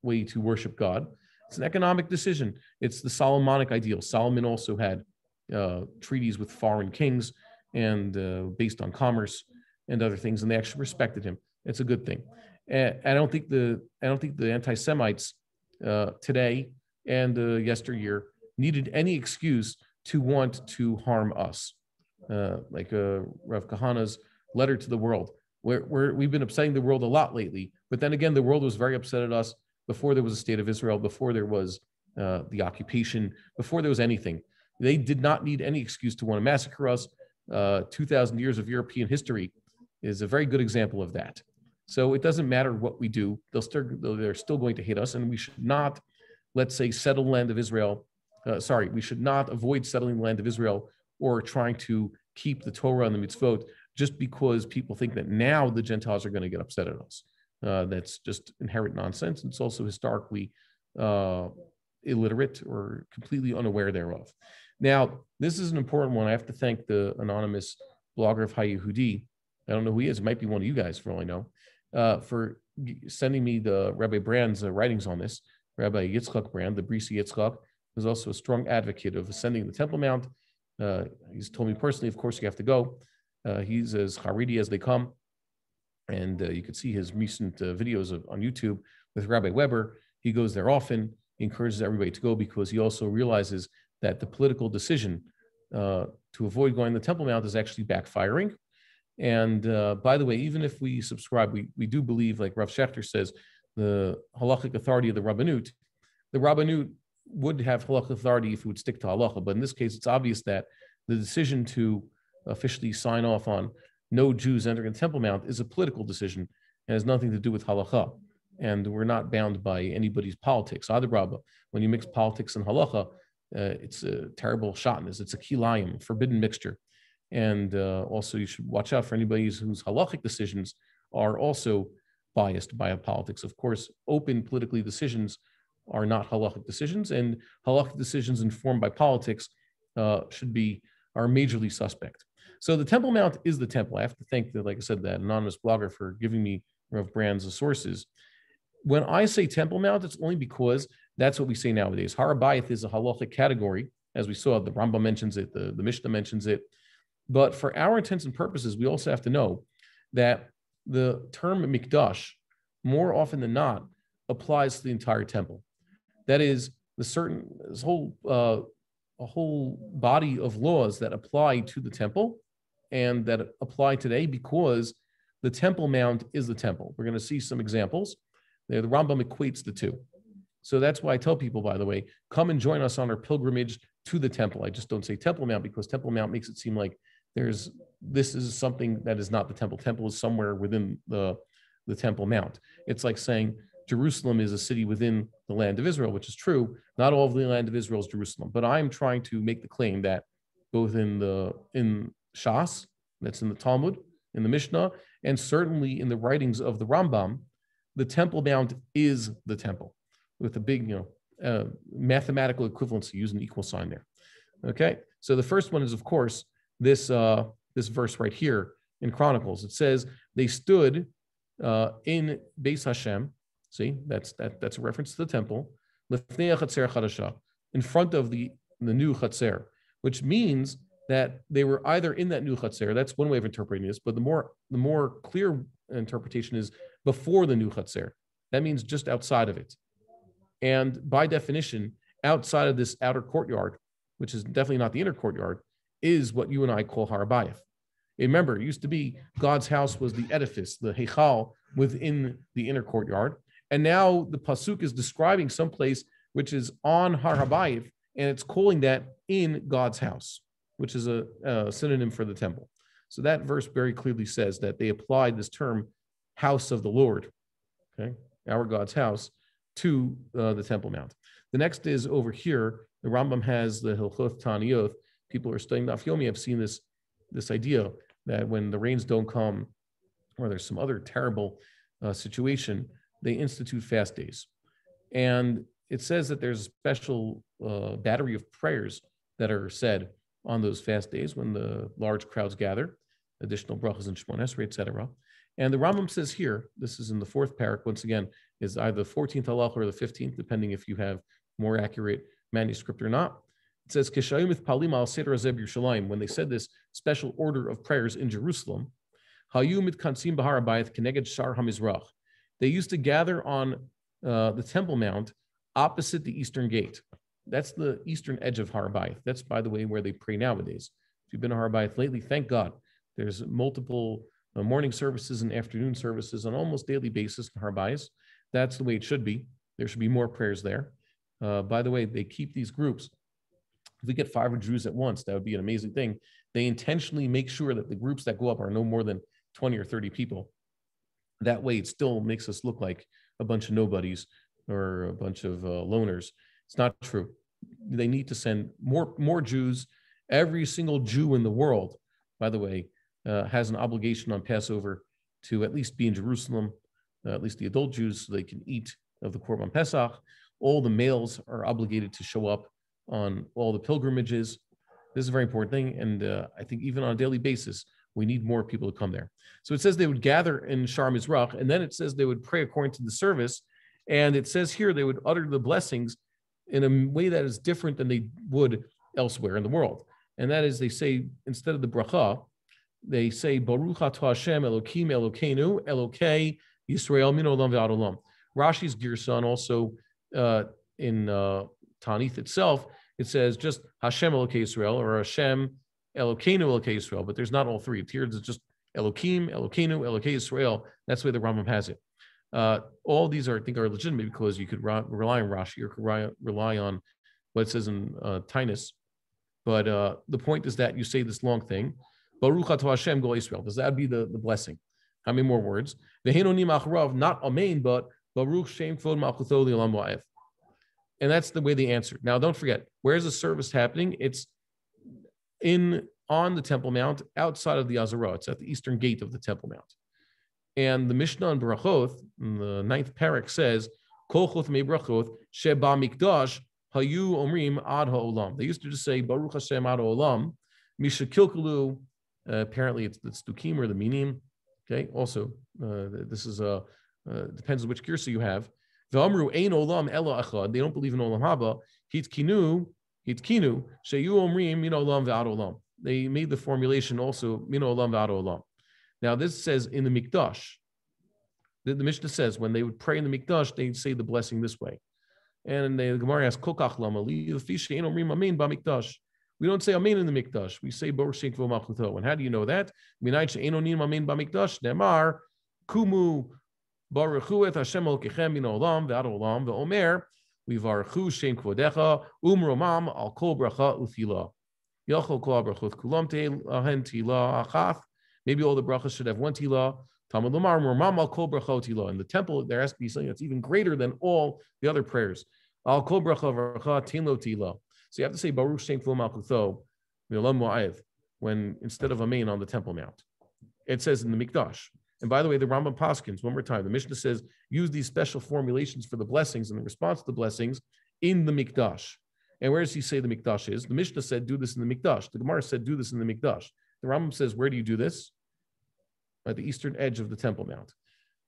way to worship God. It's an economic decision. It's the Solomonic ideal. Solomon also had treaties with foreign kings and based on commerce and other things, and they actually respected him. It's a good thing. And I don't think the anti-Semites today and yesteryear needed any excuse to want to harm us, like Rav Kahana's letter to the world. We've been upsetting the world a lot lately, but then again, the world was very upset at us before there was a state of Israel, before there was the occupation, before there was anything. They did not need any excuse to want to massacre us. 2,000 years of European history is a very good example of that. So it doesn't matter what we do, they're still going to hit us, and we should not, let's say, settle the land of Israel. We should not avoid settling the land of Israel or trying to keep the Torah and the mitzvot just because people think that now the Gentiles are going to get upset at us. That's just inherent nonsense. It's also historically illiterate or completely unaware thereof. Now, this is an important one. I have to thank the anonymous blogger of HaYehudi. I don't know who he is. It might be one of you guys, for all I know, for sending me the Rabbi Brand's writings on this. Rabbi Yitzchak Brand, the Brisi Yitzchak, is also a strong advocate of ascending the Temple Mount. He's told me personally, of course, you have to go. He's as Haredi as they come. And you could see his recent videos on YouTube with Rabbi Weber. He goes there often. He encourages everybody to go because he also realizes that the political decision to avoid going to the Temple Mount is actually backfiring. And by the way, even if we subscribe, we do believe, like Rav Schechter says, the halachic authority of the Rabbanut would have halachic authority if it would stick to halacha. But in this case, it's obvious that the decision to officially sign off on no Jews entering the Temple Mount is a political decision and has nothing to do with halacha. And we're not bound by anybody's politics. Adrabah, when you mix politics and halacha, it's a terrible shotness. It's a kilayim, forbidden mixture. And also you should watch out for anybody whose halachic decisions are also biased by politics. Of course, open politically decisions are not halachic decisions, and halachic decisions informed by politics are majorly suspect. So the Temple Mount is the temple. I have to thank, like I said, that anonymous blogger for giving me Rav Brand's sources. When I say Temple Mount, it's only because that's what we say nowadays. Habayit is a halachic category, as we saw. The Rambam mentions it, the Mishnah mentions it. But for our intents and purposes, we also have to know that the term mikdash, more often than not, applies to the entire temple. That is, a whole body of laws that apply to the temple and that apply today because the Temple Mount is the temple. We're going to see some examples. The Rambam equates the two. So that's why I tell people, by the way, come and join us on our pilgrimage to the temple. I just don't say Temple Mount because Temple Mount makes it seem like this is something that is not the temple. Temple is somewhere within the Temple Mount. It's like saying Jerusalem is a city within the land of Israel, which is true. Not all of the land of Israel is Jerusalem, but I'm trying to make the claim that both in Shas, that's in the Talmud, in the Mishnah, and certainly in the writings of the Rambam, the Temple Mount is the temple, with a big, mathematical equivalency, use an equal sign there. Okay, so the first one is, of course, this verse right here in Chronicles. It says they stood in Beis Hashem. See, that's a reference to the temple. In front of the new Chatzer, which means that they were either in that new Chatzer. That's one way of interpreting this, but the more clear interpretation is before the new Chatzer. That means just outside of it. And by definition, outside of this outer courtyard, which is definitely not the inner courtyard, is what you and I call Har Habayit. Remember, it used to be God's house was the edifice, the Heichal, within the inner courtyard. And now the Pasuk is describing some place which is on Har Habayit, and it's calling that in God's house, which is a synonym for the temple. So that verse very clearly says that they applied this term, house of the Lord, okay, our God's house, to the Temple Mount. The next is over here. The Rambam has the Hilchot Taniyot. People are studying Daf Yomi have seen this idea that when the rains don't come, or there's some other terrible situation, they institute fast days. And it says that there's a special battery of prayers that are said on those fast days when the large crowds gather, additional brachas and Shemon Esrei, etc. And the Rambam says here, this is in the fourth parak, once again, is either the 14th halacha or the 15th, depending if you have more accurate manuscript or not. It says, when they said this special order of prayers in Jerusalem, they used to gather on the Temple Mount opposite the eastern gate. That's the eastern edge of Har Habayit. That's, by the way, where they pray nowadays. If you've been to Har Habayit lately, thank God. There's multiple morning services and afternoon services on almost daily basis in Har Habayit. That's the way it should be. There should be more prayers there. By the way, they keep these groups. If we get 500 Jews at once, that would be an amazing thing. They intentionally make sure that the groups that go up are no more than 20 or 30 people. That way, it still makes us look like a bunch of nobodies or a bunch of loners. It's not true. They need to send more Jews. Every single Jew in the world, by the way, has an obligation on Passover to at least be in Jerusalem, at least the adult Jews, so they can eat of the Korban Pesach. All the males are obligated to show up on all the pilgrimages. This is a very important thing, and I think even on a daily basis, we need more people to come there. So it says they would gather in Shar Mizrach, and then it says they would pray according to the service, and it says here they would utter the blessings in a way that is different than they would elsewhere in the world. And that is, they say, instead of the bracha, they say, Baruch atah Hashem Elokim Elokeinu Elokei Yisrael min olam v'ad olam. Rashi's Girsan also in Tanith itself, it says just Hashem Elokei Yisrael or Hashem Elokeinu Elokei Yisrael, but there's not all three. Here it's just Elokim, Elokeinu, Elokei Yisrael. That's the way the Rambam has it. All these are, I think, are legitimate because you could rely on Rashi or could rely on what it says in Tainus. But the point is that you say this long thing, Baruch atah Hashem Gol Yisrael. Does that be the blessing? How many more words? V'henonim acharav, not Amen, but Baruch Shem Kvod Malchuto Li'olam Va'ev. And that's the way they answered. Now, don't forget, where's the service happening? It's on the Temple Mount, outside of the Azarah. It's at the eastern gate of the Temple Mount. And the Mishnah in Berachot, in the 9th parak, says, Kol chotmei brachot sheba mikdash hayu omrim ad ha'olam. They used to just say, Baruch Hashem ad ha'olam. Misha kilkulu, apparently it's the Stukim or the Minim. Okay, also, this is depends on which girsa you have. V'amru ein olam ela achad. They don't believe in olam haba. Hitkinu, sheyu omrim min olam v'ad olam. They made the formulation also min olam v'ad olam. Now this says in the Mikdash. The Mishnah says when they would pray in the Mikdash, they'd say the blessing this way. And the Gemara asks, Kokach lama li l'fish ein omrim amen b'Mikdash. We don't say amen in the Mikdash. We say Baruch Shem Kvod Malchuto. And how do you know that? Minayt she'ein onim amen b'Mikdash. Nemar kumu baruchu et Hashem Elokechem min olam v'ad olam v'omer v'varuchu Shem Kvodecha umromam al kol bracha u'tila. Yachol kol brachot kulam te'hen tila achaf. Maybe all the brachas should have one tila. Talmud lomar umromam al kol bracha tila. In the temple, there has to be something that's even greater than all the other prayers. Al kol bracha v'racha tin lo tila. So you have to say Baruch Shem Kvod Malchuto V'olam Va'ev when instead of Amen on the Temple Mount. It says in the Mikdash. And by the way, the Rambam Paskins, one more time, the Mishnah says use these special formulations for the blessings and the response to the blessings in the Mikdash. And where does he say the Mikdash is? The Mishnah said do this in the Mikdash. The Gemara said do this in the Mikdash. The Rambam says where do you do this? At the eastern edge of the Temple Mount,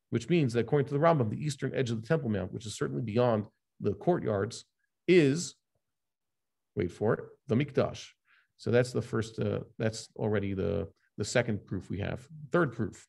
which means that according to the Rambam, the eastern edge of the Temple Mount, which is certainly beyond the courtyards, is wait for it, the Mikdash. So that's the first, that's already the second proof we have. Third proof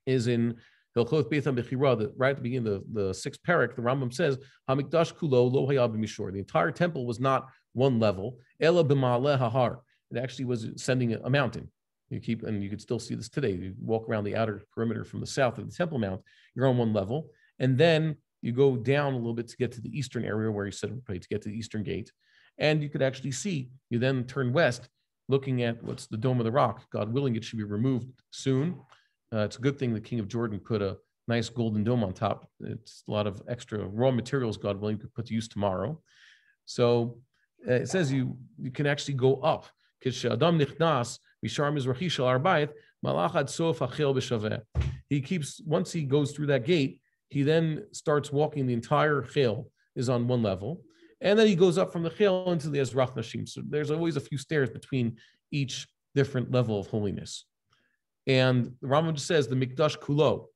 is in Hilchot Beit HaBechira, right at the beginning of the 6th parak, the Rambam says, HaMikdash kulo lo hayab b'mishor. The entire temple was not one level, ela b'ma'aleh hahar. It actually was ascending a mountain. You could still see this today. You walk around the outer perimeter from the south of the Temple Mount, you're on one level, and then you go down a little bit to get to the eastern area where you said to get to the eastern gate. And you could actually see, you then turn west, looking at what's the Dome of the Rock. God willing, it should be removed soon. It's a good thing the King of Jordan put a nice golden dome on top. It's a lot of extra raw materials, God willing, could put to use tomorrow. So it says you can actually go up. He keeps, once he goes through that gate, he then starts walking. The entire chel is on one level. And then he goes up from the chel into the Ezrach Nashim. So there's always a few stairs between each different level of holiness. And the Rambam just says the Mikdash Kulo.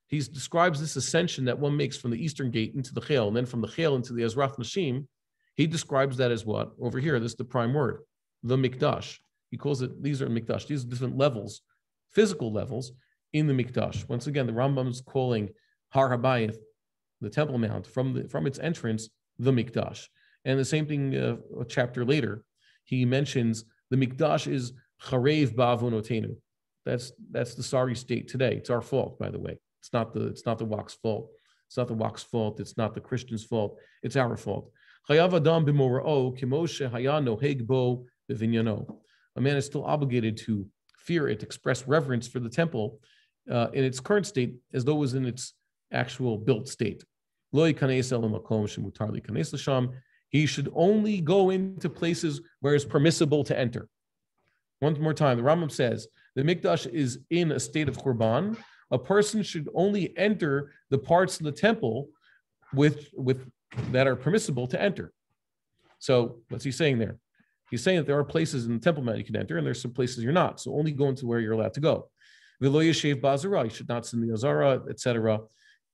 He describes this ascension that one makes from the eastern gate into the chel, and then from the chel into the Ezrach Nashim. He describes that as what? Over here, this is the prime word, the Mikdash. He calls it, these are Mikdash. These are different levels, physical levels in the Mikdash. Once again, the Rambam is calling Har Habayit, the Temple Mount, from its entrance, the Mikdash. And the same thing a chapter later, he mentions the Mikdash is Charev Ba'avonotenu. That's the sorry state today. It's our fault, by the way. It's not the Waqf's fault. It's not the Waqf's fault. It's not the Christian's fault. It's our fault. Chayav adam b'mora'o kimo shehaya noheg bo b'vinyano. A man is still obligated to fear it, express reverence for the temple in its current state, as though it was in its actual built state. He should only go into places where it's permissible to enter. One more time, the Rambam says the Mikdash is in a state of Korban. A person should only enter the parts of the temple with that are permissible to enter. So what's he saying there? He's saying that there are places in the Temple Mount you can enter, and there's some places you're not. So only go into where you're allowed to go. V'lo yeshev ba'azara, you should not sin the azara, etc.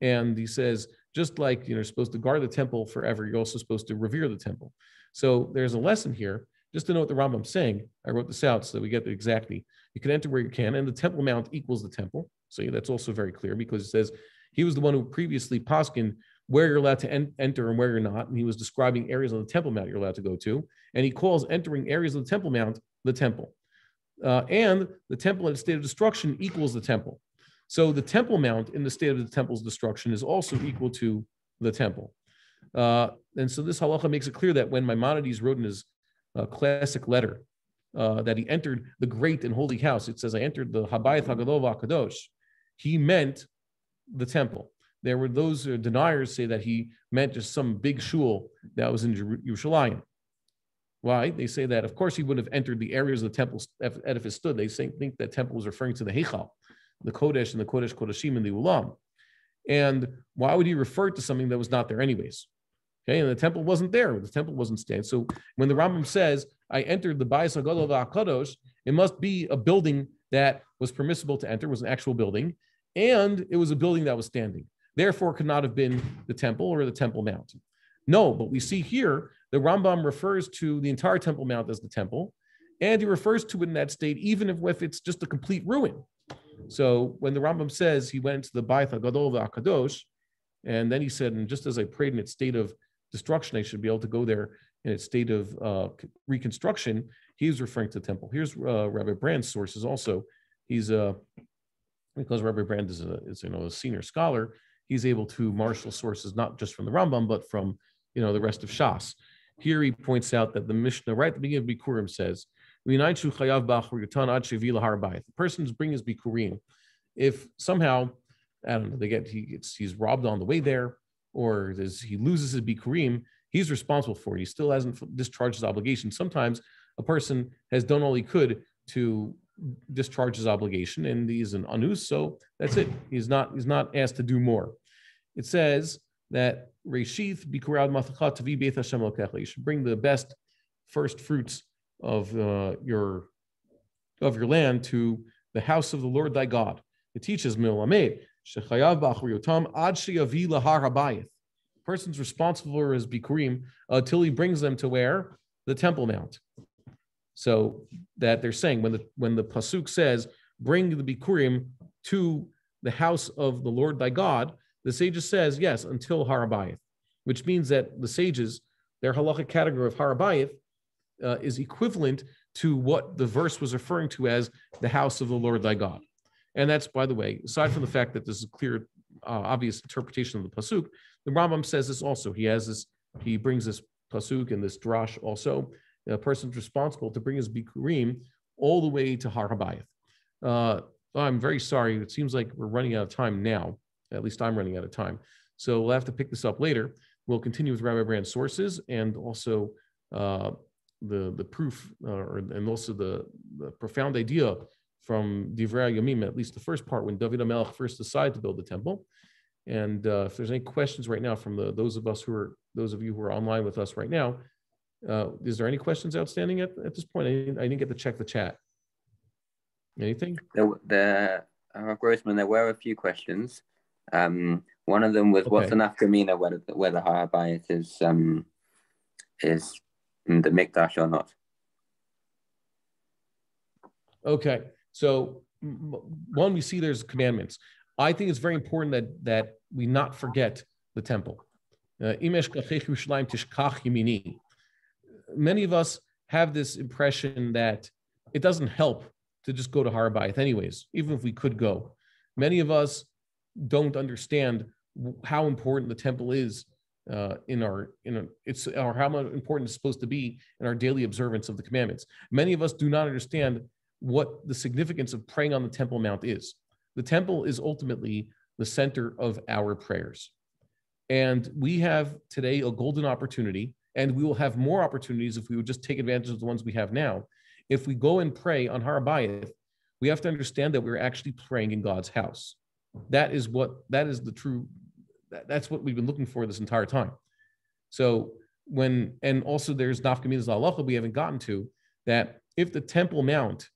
And he says, just like you're supposed to guard the temple forever, you're also supposed to revere the temple. So there's a lesson here. Just to know what the Rambam's saying, I wrote this out so that we get it exactly. You can enter where you can, and the Temple Mount equals the temple. So that's also very clear because it says he was the one who previously poskin where you're allowed to enter and where you're not. And he was describing areas of the Temple Mount you're allowed to go to. And he calls entering areas of the Temple Mount the temple. And the temple in a state of destruction equals the temple. So the Temple Mount in the state of the temple's destruction is also equal to the temple. And so this halacha makes it clear that when Maimonides wrote in his classic letter that he entered the great and holy house, it says, I entered the Habayit HaGadol VaKadosh. He meant the temple. There were those deniers say that he meant just some big shul that was in Yerushalayim. Why? They say that, of course, he would have entered the areas of the temple edifice stood. They think that temple was referring to the Heichal, the Kodesh and the Kodesh Kodeshim and the Ulam. And why would he refer to something that was not there anyways? Okay, and the temple wasn't there. The temple wasn't standing. So when the Rambam says, I entered the Bayis HaGadol VaKadosh, it must be a building that was permissible to enter, was an actual building, and it was a building that was standing. Therefore, could not have been the temple or the Temple Mount. No, but we see here, the Rambam refers to the entire Temple Mount as the temple, and he refers to it in that state, even if it's just a complete ruin. So when the Rambam says he went to the Bayis HaGadol VaKadosh, and then he said, and just as I prayed in its state of destruction, I should be able to go there in its state of reconstruction, he's referring to the temple. Here's Rabbi Brand's sources also. He's because Rabbi Brand is a senior scholar, he's able to marshal sources not just from the Rambam, but from the rest of Shas. Here he points out that the Mishnah, right at the beginning of Bikurim, says, the person's bringing his Bikurim. If somehow, I don't know, he's robbed on the way there, or he loses his Bikurim, he's responsible for it. He still hasn't discharged his obligation. Sometimes a person has done all he could to discharge his obligation, and he's an anus, so that's it. He's not asked to do more. It says that Reshith Bikurad Matachat Tavi Beit Hashem Lokecha. You should bring the best first fruits of your land to the house of the Lord thy God. It teaches Milamed Shechayav B'Achriyotam Ad Sheyavi Lahar Habayit. The person's responsible for his Bikurim until he brings them to where? The Temple Mount. So that they're saying when the pasuk says, bring the Bikurim to the house of the Lord thy God, the sages says, yes, until Har Habayit, which means that the sages, their halachic category of Har Habayit is equivalent to what the verse was referring to as the house of the Lord thy God. And that's, by the way, aside from the fact that this is a clear, obvious interpretation of the pasuk, the Rambam says this also. He brings this pasuk and this drash also. A person's responsible to bring his Bikurim all the way to Har Habayit. I'm very sorry. It seems like we're running out of time now. At least I'm running out of time. So we'll have to pick this up later. We'll continue with Rabbi Brand's sources and also the proof and also the profound idea from Divrei Yomim, at least the first part, when David HaMelech first decided to build the temple. And if there's any questions right now from those of you who are online with us right now, is there any questions outstanding at this point? I didn't get to check the chat. Anything? Grossman, there were a few questions. One of them was, okay, what's an nafkamina whether the Har Habayit is in the Mikdash or not? Okay, so one, we see there's commandments. I think it's very important that we not forget the temple. Many of us have this impression that it doesn't help to just go to Har Habayit anyways, even if we could go. Many of us don't understand how important the temple is how much important it's supposed to be in our daily observance of the commandments. Many of us do not understand what the significance of praying on the Temple Mount is. The temple is ultimately the center of our prayers. And we have today a golden opportunity, and we will have more opportunities if we would just take advantage of the ones we have now. If we go and pray on Habayit, we have to understand that we're actually praying in God's house. That's what we've been looking for this entire time. So and also there's nafkaminas halacha we haven't gotten to, that if the Temple Mount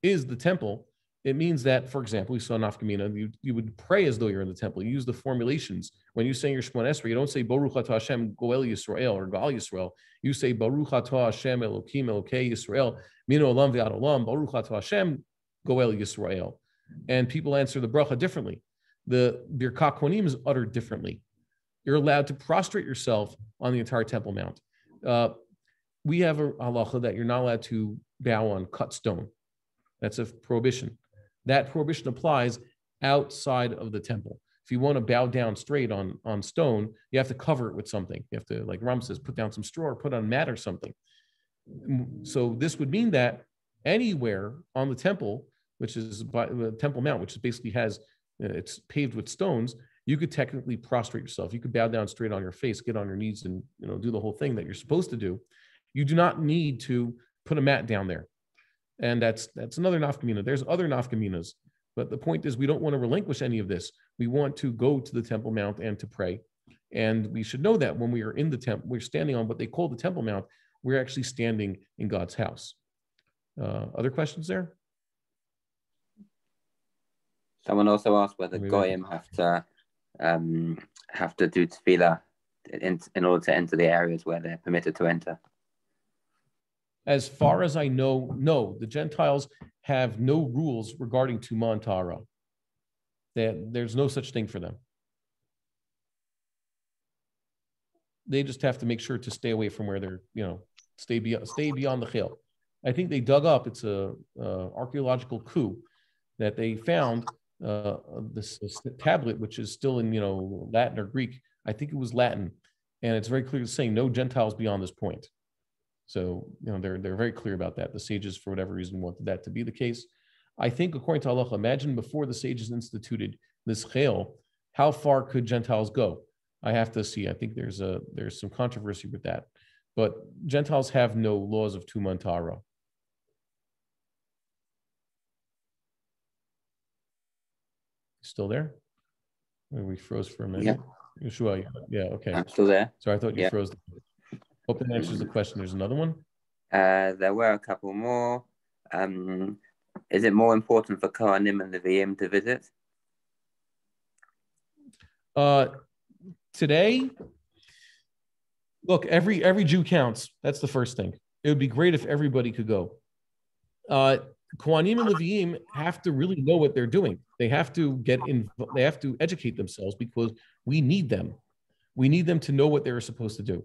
is the temple, it means that, for example, we saw nafkamina, you would pray as though you're in the temple. You use the formulations. When you say your Shemona Esrei, you don't say Baruch Atah Hashem Goel Yisrael or Gal Yisrael. You say Baruch Atah Hashem Elokim Elokei Yisrael Mino Olam Ve'ad Olam Baruch Atah Hashem Goel Yisrael. And people answer the bracha differently. The Birkat Kohanim is uttered differently. You're allowed to prostrate yourself on the entire Temple Mount. We have a halacha that you're not allowed to bow on cut stone. That's a prohibition. That prohibition applies outside of the temple. If you want to bow down straight on stone, you have to cover it with something. You have to, like Ram says, put down some straw or put on a mat or something. So this would mean that anywhere on the temple, which is by the Temple Mount, which basically it's paved with stones, you could technically prostrate yourself. You could bow down straight on your face, get on your knees, and do the whole thing that you're supposed to do. You do not need to put a mat down there. And that's another nafkamina. There's other nafkaminas. But the point is, we don't want to relinquish any of this. We want to go to the Temple Mount and to pray. And we should know that when we are in the temple, we're standing on what they call the Temple Mount. We're actually standing in God's house. Other questions there? Someone also asked whether goyim have to do tefillah in order to enter the areas where they're permitted to enter. As far as I know, no. The Gentiles have no rules regarding Tumah and Tahara. There's no such thing for them. They just have to make sure to stay away from where they're, stay beyond the chil. I think they dug up, it's a archaeological coup that they found this tablet, which is still in, Latin or Greek. I think it was Latin. And it's very clear to say no Gentiles beyond this point. So, they're very clear about that. The sages, for whatever reason, wanted that to be the case. I think, according to halacha, imagine before the sages instituted this chel, how far could Gentiles go? I have to see. I think there's some controversy with that. But Gentiles have no laws of Tumah and Tahara. Still there? We froze for a minute. Yeah. Yeshua, yeah, okay. I'm still there. So I thought you froze. Hope that answers the question. There's another one. There were a couple more. Is it more important for Kohanim and Leviim to visit? Today, look, every Jew counts. That's the first thing. It would be great if everybody could go. Kohanim and Leviim have to really know what they're doing. They have to they have to educate themselves because we need them. We need them to know what they're supposed to do.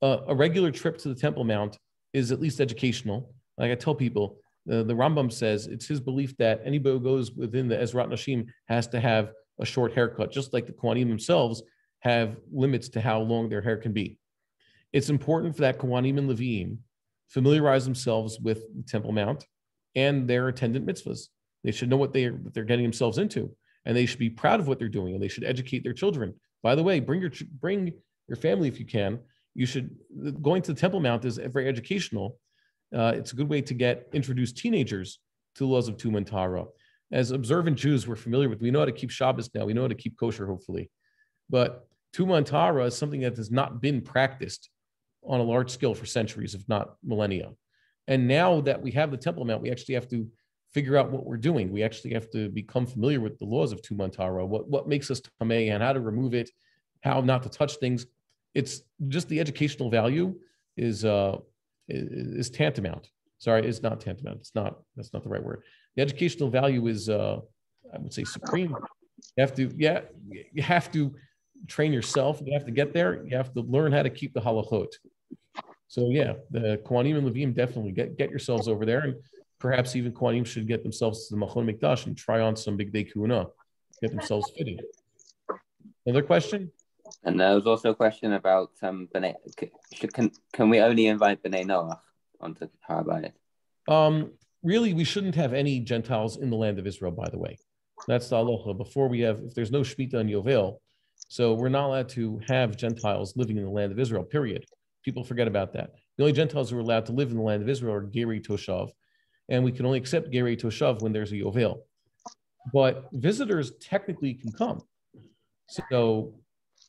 A regular trip to the Temple Mount is at least educational. Like I tell people, the Rambam says it's his belief that anybody who goes within the Ezrat Nashim has to have a short haircut, just like the Kohanim themselves have limits to how long their hair can be. It's important for that Kohanim and Leviim familiarize themselves with the Temple Mount and their attendant mitzvahs. They should know what they're getting themselves into, and they should be proud of what they're doing, and they should educate their children. By the way, bring your family if you can. Going to the Temple Mount is very educational. It's a good way to get introduced teenagers to the laws of Tumah and Tahara. As observant Jews, we're familiar with, we know how to keep Shabbos now. We know how to keep kosher, hopefully. But Tumah and Tahara is something that has not been practiced on a large scale for centuries, if not millennia. And now that we have the Temple Mount, we actually have to figure out what we're doing. We actually have to become familiar with the laws of Tumah and Tahara, what makes us tamei and how to remove it, how not to touch things. It's just the educational value is tantamount. Sorry, it's not tantamount. That's not the right word. The educational value is, I would say, supreme. You have to train yourself. You have to get there. You have to learn how to keep the halachot. So the Kohanim and Leviim definitely get yourselves over there, and perhaps even Kohanim should get themselves to the Machon Mikdash and try on some Big Day Kuna, get themselves fitted. Another question? And there was also a question about can we only invite B'nai Noach onto Habayit? Really, we shouldn't have any Gentiles in the land of Israel, by the way. That's the halacha. Before we have, if there's no Shemitah and Yovel, so we're not allowed to have Gentiles living in the land of Israel, period. People forget about that. The only Gentiles who are allowed to live in the land of Israel are Geri Toshav, and we can only accept Geri Toshav when there's a Yovel. But visitors technically can come. So,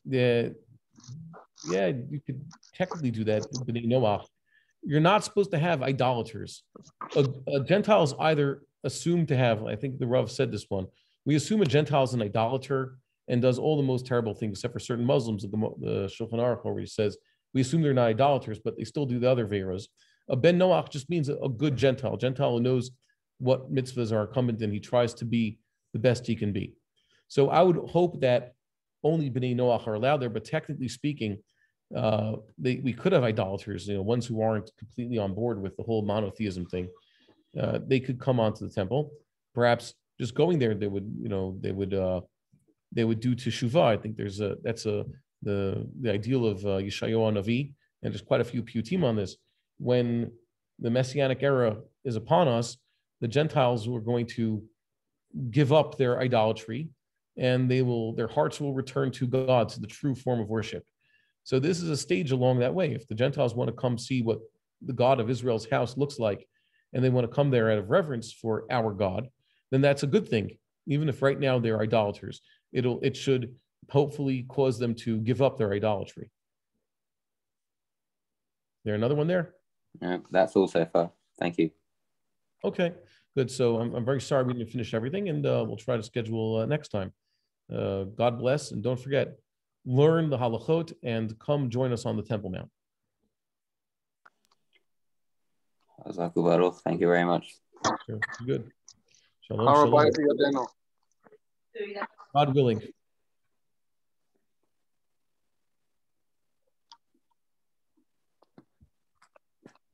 you could technically do that. B'nai Noach. You're not supposed to have idolaters. A Gentile is either assumed to have, I think the Rav said this one, we assume a Gentile is an idolater and does all the most terrible things, except for certain Muslims. The Shulchan Aruch already says, we assume they're not idolaters, but they still do the other veras. A Ben Noach just means a good Gentile who knows what mitzvahs are incumbent and he tries to be the best he can be. So I would hope that only B'nai Noach are allowed there, but technically speaking, we could have idolaters, ones who aren't completely on board with the whole monotheism thing. They could come onto the temple. Perhaps just going there, they would do teshuvah. I think that's the ideal of Yeshayahu Navi, and there's quite a few piyutim on this. When the Messianic era is upon us, the Gentiles are going to give up their idolatry, and their hearts will return to God, to the true form of worship. So this is a stage along that way. If the Gentiles want to come see what the God of Israel's house looks like, and they want to come there out of reverence for our God, then that's a good thing. Even if right now they're idolaters, it should hopefully cause them to give up their idolatry. There another one there? That's all so far. Thank you. Okay, good. So I'm very sorry we didn't finish everything, and we'll try to schedule next time. God bless, and don't forget, learn the halachot and come join us on the Temple Mount. Thank you very much. Sure. Good. Shalom, shalom. God willing.